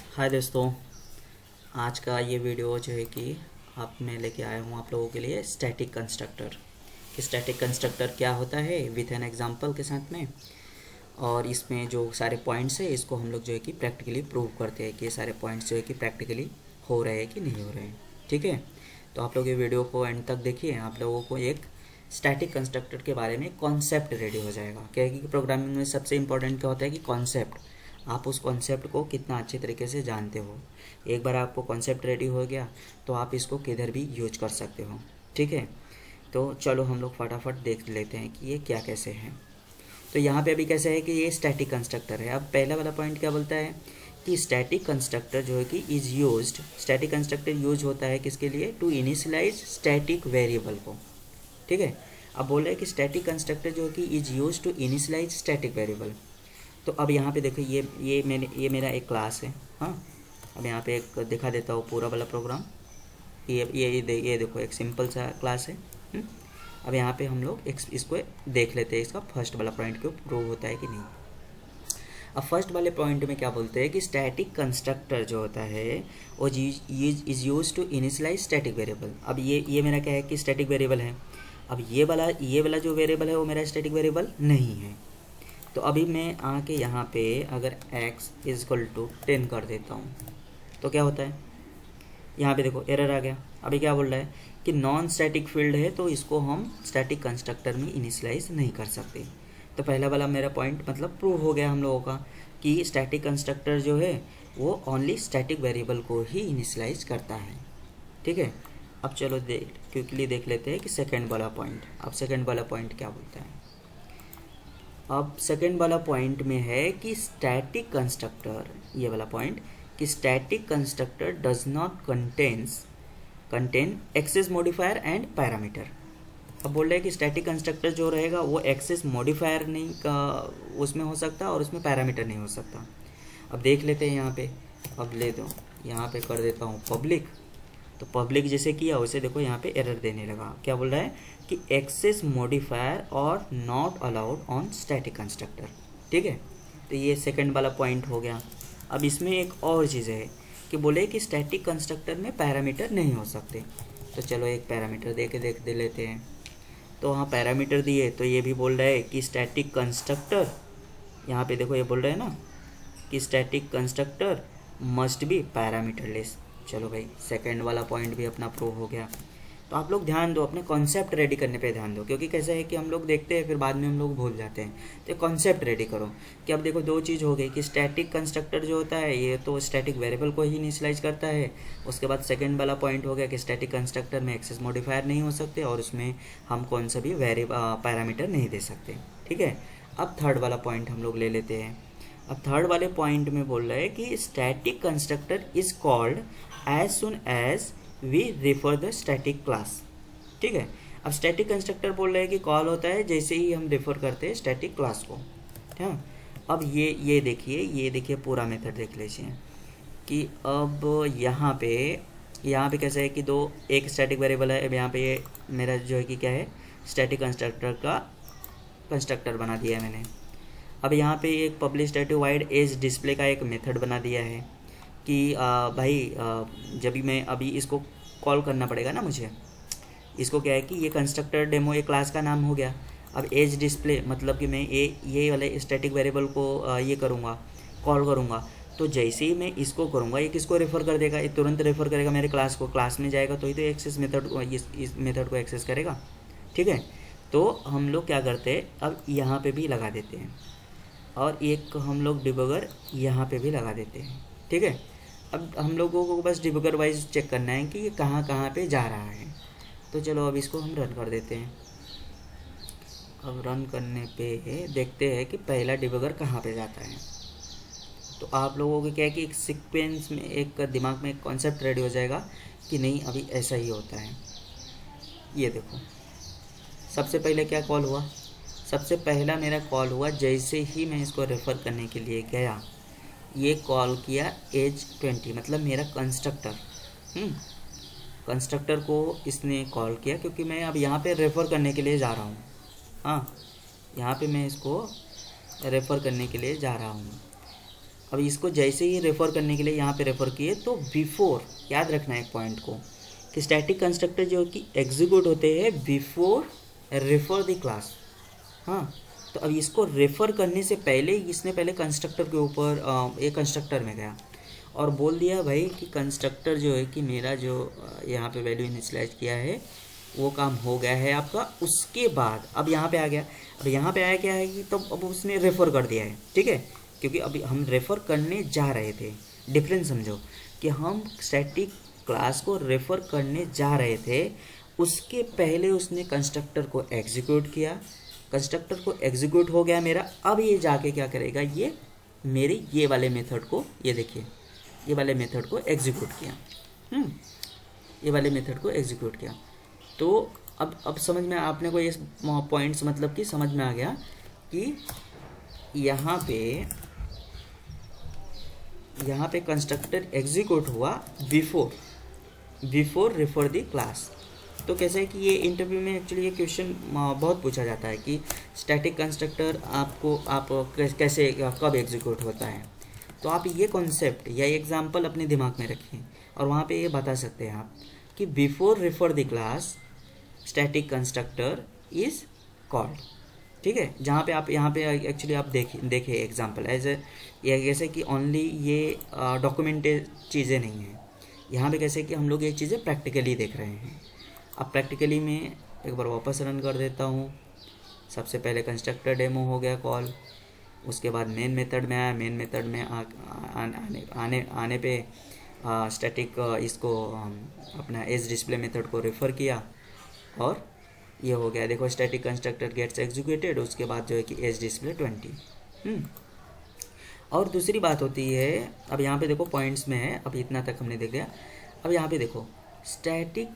हाय दोस्तों। आज का ये वीडियो जो है कि आप मैं लेके आया हूँ आप लोगों के लिए स्टैटिक कंस्ट्रक्टर। कि स्टैटिक कंस्ट्रक्टर क्या होता है विथ एन एग्जांपल के साथ में, और इसमें जो सारे पॉइंट्स है इसको हम लोग जो है कि प्रैक्टिकली प्रूव करते हैं कि ये सारे पॉइंट्स जो है कि प्रैक्टिकली हो रहे हैं कि नहीं हो रहे हैं। ठीक है, तो आप लोग ये वीडियो को एंड तक देखिए। आप लोगों को एक स्टैटिक कंस्ट्रक्टर के बारे में कॉन्सेप्ट रेडी हो जाएगा। क्या है कि प्रोग्रामिंग में सबसे इंपॉर्टेंट क्या होता है कि कॉन्सेप्ट, आप उस कॉन्सेप्ट को कितना अच्छे तरीके से जानते हो। एक बार आपको कॉन्सेप्ट रेडी हो गया तो आप इसको किधर भी यूज कर सकते हो। ठीक है, तो चलो हम लोग फटाफट देख लेते हैं कि ये क्या कैसे है। तो यहाँ पे अभी कैसे है कि ये स्टैटिक कंस्ट्रक्टर है। अब पहला वाला पॉइंट क्या बोलता है कि स्टैटिक कंस्ट्रक्टर जो है कि is used, static constructor use होता है किसके लिए, टू इनिशियलाइज स्टैटिक वेरिएबल को। ठीक है, अब बोल रहे हैं कि स्टैटिक कंस्ट्रक्टर जो है कि is used to initialize static variable. तो अब यहाँ पे देखो ये मेरा एक क्लास है। हाँ, अब यहाँ पे एक दिखा देता हूँ पूरा वाला प्रोग्राम। ये देखो एक सिंपल सा क्लास है। अब यहाँ पे हम लोग इसको देख लेते हैं, इसका फर्स्ट वाला पॉइंट क्यों प्रूव होता है कि नहीं। अब फर्स्ट वाले पॉइंट में क्या बोलते हैं कि स्टैटिक कंस्ट्रक्टर जो होता है वो is used to initialize static variable. अब ये मेरा क्या है कि स्टैटिक वेरिएबल है। अब ये वाला जो वेरिएबल है वो मेरा स्टैटिक वेरिएबल नहीं है। तो अभी मैं आके यहाँ पे अगर x इज इक्वल टू 10 कर देता हूँ तो क्या होता है, यहाँ पे देखो एरर आ गया। अभी क्या बोल रहा है कि नॉन स्टैटिक फील्ड है तो इसको हम स्टैटिक कंस्ट्रक्टर में इनिशियलाइज नहीं कर सकते। तो पहला वाला मेरा पॉइंट मतलब प्रूव हो गया हम लोगों का कि स्टैटिक कंस्ट्रक्टर जो है वो ओनली स्टैटिक वेरिएबल को ही इनिशियलाइज करता है। ठीक है, अब चलो क्विकली देख लेते हैं कि सेकेंड वाला पॉइंट। अब सेकेंड वाला पॉइंट क्या बोलता है। अब सेकेंड वाला पॉइंट में है कि स्टैटिक कंस्ट्रक्टर, ये वाला पॉइंट कि static constructor does not contain access modifier and parameter. अब बोल रहे हैं कि स्टैटिक कंस्ट्रक्टर जो रहेगा वो एक्सेस मॉडिफायर नहीं का उसमें हो सकता और उसमें पैरामीटर नहीं हो सकता। अब देख लेते हैं यहाँ पे। अब ले दो यहाँ पे कर देता हूँ पब्लिक। तो पब्लिक जैसे किया वैसे देखो यहाँ पे एरर देने लगा। क्या बोल रहा है कि एक्सेस मॉडिफायर और not allowed on static constructor. ठीक है, तो ये सेकंड वाला पॉइंट हो गया। अब इसमें एक और चीज़ है कि बोले कि स्टैटिक कंस्ट्रक्टर में पैरामीटर नहीं हो सकते। तो चलो एक पैरामीटर दे लेते हैं। तो वहाँ पैरामीटर दिए तो ये भी बोल रहा है कि स्टैटिक कंस्ट्रक्टर, यहाँ पे देखो ये बोल रहे हैं ना कि स्टैटिक कंस्ट्रक्टर मस्ट बी पैरामीटरलेस। चलो भाई सेकंड वाला पॉइंट भी अपना प्रूव हो गया। तो आप लोग ध्यान दो, अपने कॉन्सेप्ट रेडी करने पे ध्यान दो, क्योंकि कैसा है कि हम लोग देखते हैं फिर बाद में हम लोग भूल जाते हैं। तो कॉन्सेप्ट रेडी करो कि अब देखो दो चीज़ हो गई कि स्टैटिक कंस्ट्रक्टर जो होता है ये तो स्टैटिक वेरिएबल को ही इनिशियलाइज करता है। उसके बाद सेकंड वाला पॉइंट हो गया कि स्टैटिक कंस्ट्रक्टर में एक्सेस मॉडिफायर नहीं हो सकते और उसमें हम कौन सा भी पैरामीटर नहीं दे सकते। ठीक है, अब थर्ड वाला पॉइंट हम लोग ले लेते हैं। अब थर्ड वाले पॉइंट में बोल रहा है कि static constructor is called as soon as we refer the static class. ठीक है, अब स्टैटिक कंस्ट्रक्टर बोल रहे हैं कि कॉल होता है जैसे ही हम रेफर करते हैं स्टैटिक क्लास को। हाँ, अब ये देखिए पूरा मेथड देख लीजिए कि अब यहाँ पे कैसे है कि एक स्टैटिक वेरिएबल है। अब यहाँ पे ये मेरा जो है कि क्या है स्टैटिक कंस्ट्रक्टर का कंस्ट्रक्टर बना दिया है मैंने। अब यहाँ पे एक public static void as display का एक मेथड बना दिया है कि जब भी मैं अभी इसको कॉल करना पड़ेगा ना मुझे, इसको क्या है कि ये कंस्ट्रक्टर डेमो ये क्लास का नाम हो गया। अब एज डिस्प्ले मतलब कि मैं ये वाले स्टैटिक वेरिएबल को ये करूँगा, कॉल करूँगा। तो जैसे ही मैं इसको करूँगा ये किसको रेफ़र कर देगा, ये तुरंत रेफ़र करेगा मेरे क्लास को। क्लास में जाएगा तो ही तो एक्सेस मेथड इस मेथड को एक्सेस करेगा। ठीक है, तो हम लोग क्या करते हैं अब यहाँ पे भी लगा देते हैं और एक हम लोग डिबगर यहाँ पे भी लगा देते हैं। ठीक है, अब हम लोगों को बस डिबगर वाइज चेक करना है कि ये कहाँ कहाँ पे जा रहा है। तो चलो अब इसको हम रन कर देते हैं। अब रन करने पे देखते हैं कि पहला डिबगर कहाँ पे जाता है। तो आप लोगों को क्या है कि एक सीक्वेंस में एक दिमाग में एक कॉन्सेप्ट रेडी हो जाएगा कि नहीं अभी ऐसा ही होता है। ये देखो सबसे पहले क्या कॉल हुआ, सबसे पहला मेरा कॉल हुआ जैसे ही मैं इसको रेफ़र करने के लिए गया, ये कॉल किया एज 20 मतलब मेरा कंस्ट्रक्टर को इसने कॉल किया क्योंकि मैं अब यहाँ पे रेफ़र करने के लिए जा रहा हूँ। हाँ, यहाँ पे मैं इसको रेफ़र करने के लिए जा रहा हूँ। अब इसको जैसे ही रेफ़र करने के लिए यहाँ पे रेफ़र किए तो बिफोर, याद रखना है एक पॉइंट को कि स्टैटिक कंस्ट्रक्टर जो कि एग्जीक्यूट होते हैं बिफोर रेफर द क्लास। हाँ, तो अब इसको रेफ़र करने से पहले इसने पहले कंस्ट्रक्टर के ऊपर एक कंस्ट्रक्टर में गया और बोल दिया भाई कि कंस्ट्रक्टर जो है कि मेरा जो यहाँ पे वैल्यू इनिशियलाइज किया है वो काम हो गया है आपका। उसके बाद अब यहाँ पे आ गया, अब यहाँ पे आया क्या है कि तब अब उसने रेफ़र कर दिया है, ठीक है, क्योंकि अभी हम रेफ़र करने जा रहे थे। डिफरेंस समझो कि हम स्टैटिक क्लास को रेफ़र करने जा रहे थे, उसके पहले उसने कंस्ट्रक्टर को एग्जीक्यूट किया, कंस्ट्रक्टर को एग्जीक्यूट हो गया मेरा। अब ये जाके क्या करेगा, ये मेरी ये वाले मेथड को, ये देखिए ये वाले मेथड को एग्जीक्यूट किया, ये वाले मेथड को एग्जीक्यूट किया। तो अब समझ में आपने को ये पॉइंट्स मतलब कि समझ में आ गया कि यहाँ पे कंस्ट्रक्टर एग्जीक्यूट हुआ बिफोर रेफर द क्लास। तो कैसे है कि ये इंटरव्यू में एक्चुअली ये क्वेश्चन बहुत पूछा जाता है कि स्टैटिक कंस्ट्रक्टर आप कैसे कब एग्जीक्यूट होता है। तो आप ये कॉन्सेप्ट या एग्जांपल अपने दिमाग में रखिए और वहाँ पे ये बता सकते हैं आप कि before refer the class static constructor is called, ठीक है। जहाँ पे आप यहाँ पे एक्चुअली आप देखिए एग्जांपल जैसे कि ओनली ये डॉक्यूमेंटेड चीज़ें नहीं हैं, यहाँ पे कैसे कि हम लोग ये चीज़ें प्रैक्टिकली देख रहे हैं। अब प्रैक्टिकली में एक बार वापस रन कर देता हूँ। सबसे पहले कंस्ट्रक्टर डेमो हो गया कॉल, उसके बाद मेन मेथड में आया, मेन मेथड में आने पे स्टैटिक इसको अपना एज डिस्प्ले मेथड को रेफ़र किया और ये हो गया। देखो स्टैटिक कंस्ट्रक्टर गेट्स एग्जीक्यूटेड, उसके बाद जो है कि एज डिस्प्ले 20। और दूसरी बात होती है, अब यहाँ पे देखो पॉइंट्स में है, अब इतना तक हमने देख लिया। अब यहाँ पे देखो static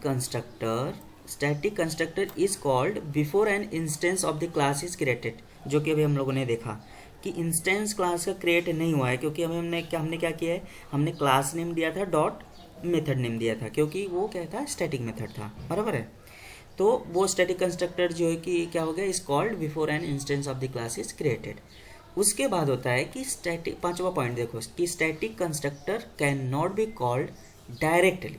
constructor is called before an instance of the class is created, जो कि अभी हम लोगों ने देखा कि इंस्टेंस क्लास का क्रिएट नहीं हुआ है क्योंकि हमने क्या किया है, हमने क्लास नेम दिया था डॉट मेथड नेम दिया था, क्योंकि वो क्या था, स्टैटिक मेथड था, बराबर है। तो वो स्टैटिक कंस्ट्रक्टर जो है कि क्या हो गया, is called before an instance of the class is created. उसके बाद होता है कि स्टैटिक, पांचवा पॉइंट देखो कि static constructor can not be called directly.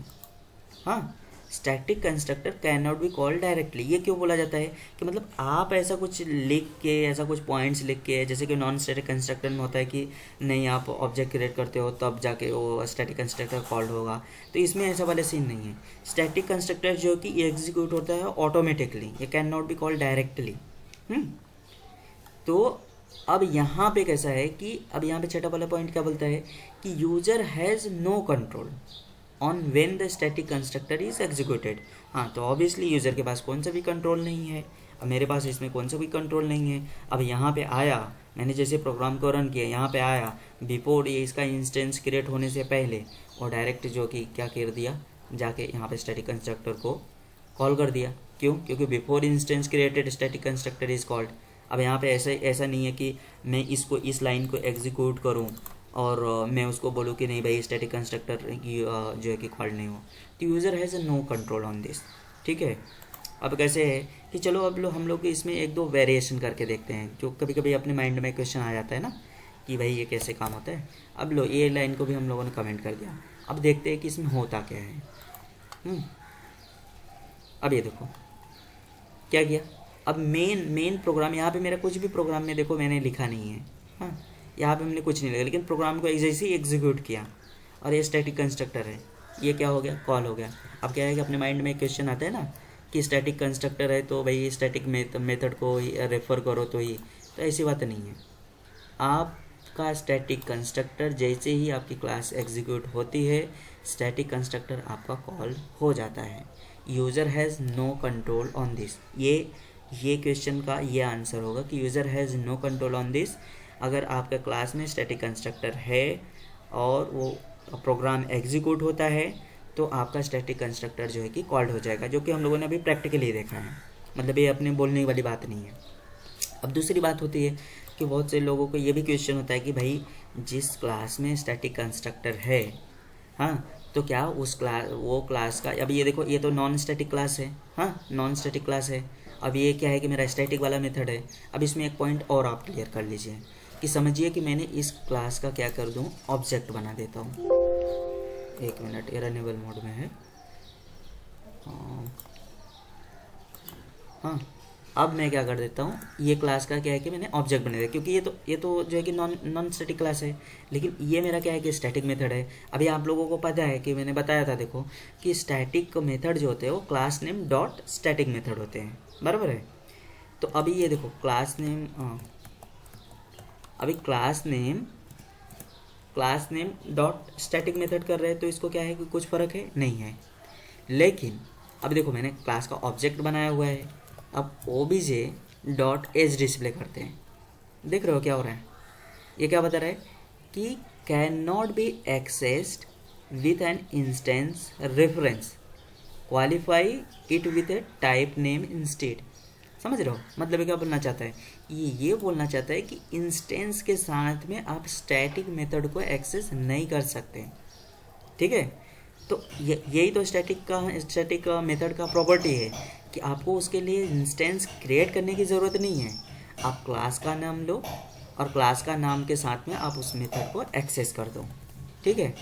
हाँ, static constructor can not be called directly. ये क्यों बोला जाता है कि मतलब आप ऐसा कुछ लिख के, ऐसा कुछ पॉइंट्स लिख के, जैसे कि नॉन स्टैटिक कंस्ट्रक्टर में होता है कि नहीं आप ऑब्जेक्ट क्रिएट करते हो तब जाके वो स्टैटिक कंस्ट्रक्टर कॉल्ड होगा, तो इसमें ऐसा वाला सीन नहीं है। स्टैटिक कंस्ट्रक्टर जो कि एग्जीक्यूट होता है ऑटोमेटिकली, ये can not be called directly. तो अब यहाँ पे कैसा है कि अब यहाँ पे छठा वाला पॉइंट क्या बोलता है कि user has no control on when the static constructor is executed. हाँ, तो ऑब्वियसली यूज़र के पास कौन सा भी कंट्रोल नहीं है। अब मेरे पास इसमें कौन सा भी कंट्रोल नहीं है। अब यहाँ पे आया, मैंने जैसे प्रोग्राम को रन किया, यहाँ पे आया बिफोर ये इसका इंस्टेंस क्रिएट होने से पहले, और डायरेक्ट जो कि क्या कर दिया, जाके यहाँ पे स्टैटिक कंस्ट्रक्टर को कॉल कर दिया। क्यों? क्योंकि before instance created static constructor is called. अब यहाँ पे ऐसा नहीं है कि मैं इसको इस लाइन को एग्जीक्यूट करूँ और मैं उसको बोलूँ कि नहीं भाई स्टैटिक कंस्ट्रक्टर की जो है कि कॉल्ड नहीं हो। तो user has no control on this, ठीक है। अब कैसे है कि चलो अब हम लोग इसमें एक दो वेरिएशन करके देखते हैं, जो कभी कभी अपने माइंड में क्वेश्चन आ जाता है ना कि भाई ये कैसे काम होता है। अब लो ये लाइन को भी हम लोगों ने कमेंट कर दिया। अब देखते हैं कि इसमें होता क्या है। अब ये देखो क्या किया। अब मेन प्रोग्राम, यहाँ पे मेरा कुछ भी प्रोग्राम में देखो मैंने लिखा नहीं है। हाँ, यहाँ पे हमने कुछ नहीं लिखा, लेकिन प्रोग्राम को जैसे ही एग्जीक्यूट किया और ये स्टैटिक कंस्ट्रक्टर है, ये क्या हो गया, कॉल हो गया। अब क्या है कि अपने माइंड में एक क्वेश्चन आता है ना कि स्टैटिक कंस्ट्रक्टर है तो भाई स्टैटिक मेथड को रेफ़र करो तो ही, तो ऐसी बात नहीं है। आपका स्टैटिक कंस्ट्रक्टर जैसे ही आपकी क्लास एग्जीक्यूट होती है, स्टैटिक कंस्ट्रक्टर आपका कॉल हो जाता है। User has no control on this. ये क्वेश्चन का ये आंसर होगा कि user has no control on this. अगर आपका क्लास में स्टैटिक कंस्ट्रक्टर है और वो प्रोग्राम एग्जीक्यूट होता है तो आपका स्टैटिक कंस्ट्रक्टर जो है कि कॉल्ड हो जाएगा, जो कि हम लोगों ने अभी प्रैक्टिकली देखा है। मतलब ये अपने बोलने वाली बात नहीं है। अब दूसरी बात होती है कि बहुत से लोगों को ये भी क्वेश्चन होता है कि भाई जिस क्लास में स्टैटिक कंस्ट्रक्टर है, हाँ, तो क्या उस वो क्लास का, अब ये देखो ये तो नॉन स्टैटिक क्लास है। हाँ, नॉन स्टैटिक क्लास है। अब ये क्या है कि मेरा स्टैटिक वाला मेथड है। अब इसमें एक पॉइंट और आप क्लियर कर लीजिए कि समझिए कि मैंने इस क्लास का क्या कर दूँ, ऑब्जेक्ट बना देता हूँ। एक मिनट, ये रनेबल मोड में है। हाँ, अब मैं क्या कर देता हूँ, ये क्लास का क्या है कि मैंने ऑब्जेक्ट बना दिया, क्योंकि ये तो जो है कि नॉन स्टैटिक क्लास है, लेकिन ये मेरा क्या है कि स्टैटिक मेथड है। अभी आप लोगों को पता है कि मैंने बताया था, देखो कि स्टैटिक मेथड जो होते हैं वो class name dot static method होते हैं, बराबर है। तो अभी ये देखो क्लास नेम, अभी class name dot static method कर रहे हैं, तो इसको क्या है कि कुछ फ़र्क है नहीं है। लेकिन अब देखो मैंने क्लास का ऑब्जेक्ट बनाया हुआ है, अब ओबीजे डॉट एज डिस्प्ले करते हैं। देख रहे हो क्या हो रहा है, ये क्या बता रहा है कि can not B accessed with an instance reference, qualify it with A type name instead. समझ रहे हो मतलब ये क्या बोलना चाहता है, ये बोलना चाहता है कि इंस्टेंस के साथ में आप स्टैटिक मेथड को एक्सेस नहीं कर सकते, ठीक है। तो यही तो स्टैटिक मेथड का प्रॉपर्टी है कि आपको उसके लिए इंस्टेंस क्रिएट करने की ज़रूरत नहीं है। आप क्लास का नाम लो और क्लास का नाम के साथ में आप उस मेथड को एक्सेस कर दो, ठीक है।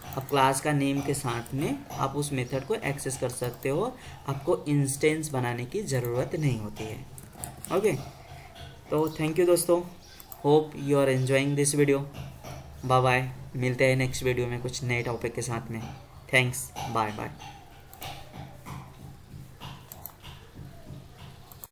अब क्लास का नेम के साथ में आप उस मेथड को एक्सेस कर सकते हो, आपको इंस्टेंस बनाने की ज़रूरत नहीं होती है। ओके, तो थैंक यू दोस्तों, hope you are enjoying this video. Bye bye, मिलते हैं नेक्स्ट वीडियो में कुछ नए टॉपिक के साथ में। Thanks, bye bye.